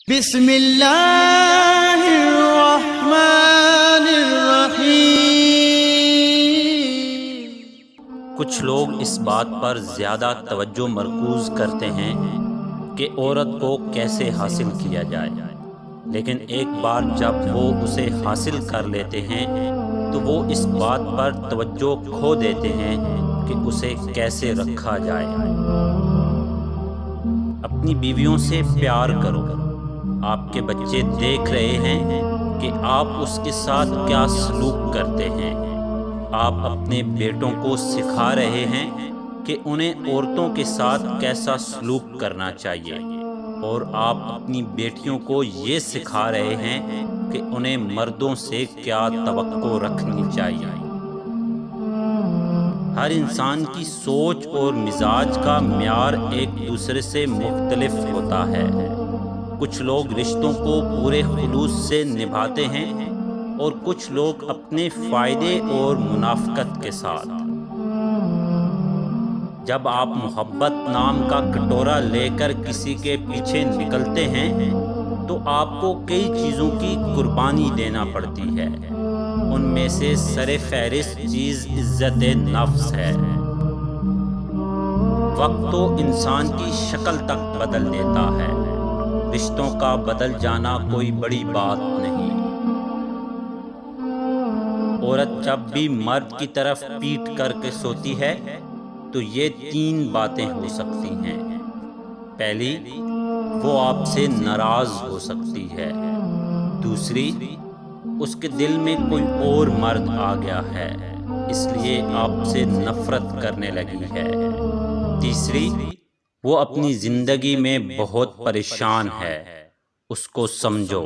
بسم اللہ الرحمن الرحیم۔ کچھ لوگ اس بات پر زیادہ توجہ مرکوز کرتے ہیں کہ عورت کو کیسے حاصل کیا جائے، لیکن ایک بار جب وہ اسے حاصل کر لیتے ہیں تو وہ اس بات پر توجہ کھو دیتے ہیں کہ اسے کیسے رکھا جائے۔ اپنی بیویوں سے پیار کرو۔ آپ کے بچے دیکھ رہے ہیں کہ آپ اس کے ساتھ کیا سلوک کرتے ہیں۔ آپ اپنے بیٹوں کو سکھا رہے ہیں کہ انہیں عورتوں کے ساتھ کیسا سلوک کرنا چاہیے، اور آپ اپنی بیٹیوں کو یہ سکھا رہے ہیں کہ انہیں مردوں سے کیا توقع رکھنی چاہیے۔ ہر انسان کی سوچ اور مزاج کا معیار ایک دوسرے سے مختلف ہوتا ہے۔ کچھ لوگ رشتوں کو پورے خلوص سے نبھاتے ہیں اور کچھ لوگ اپنے فائدے اور منافقت کے ساتھ۔ جب آپ محبت نام کا کٹورا لے کر کسی کے پیچھے نکلتے ہیں تو آپ کو کئی چیزوں کی قربانی دینا پڑتی ہے۔ ان میں سے سر فہرست چیز عزت نفس ہے۔ وقت تو انسان کی شکل تک بدل دیتا ہے۔ رشتوں کا بدل جانا کوئی بڑی بات نہیں۔ عورت جب بھی مرد کی طرف پیٹ کر کے سوتی ہے تو یہ 3 باتیں ہو سکتی ہیں۔ پہلی، وہ آپ سے ناراض ہو سکتی ہے۔ دوسری، اس کے دل میں کوئی اور مرد آ گیا ہے، اس لیے آپ سے نفرت کرنے لگی ہے۔ تیسری، وہ اپنی زندگی میں بہت پریشان ہے، اس کو سمجھو۔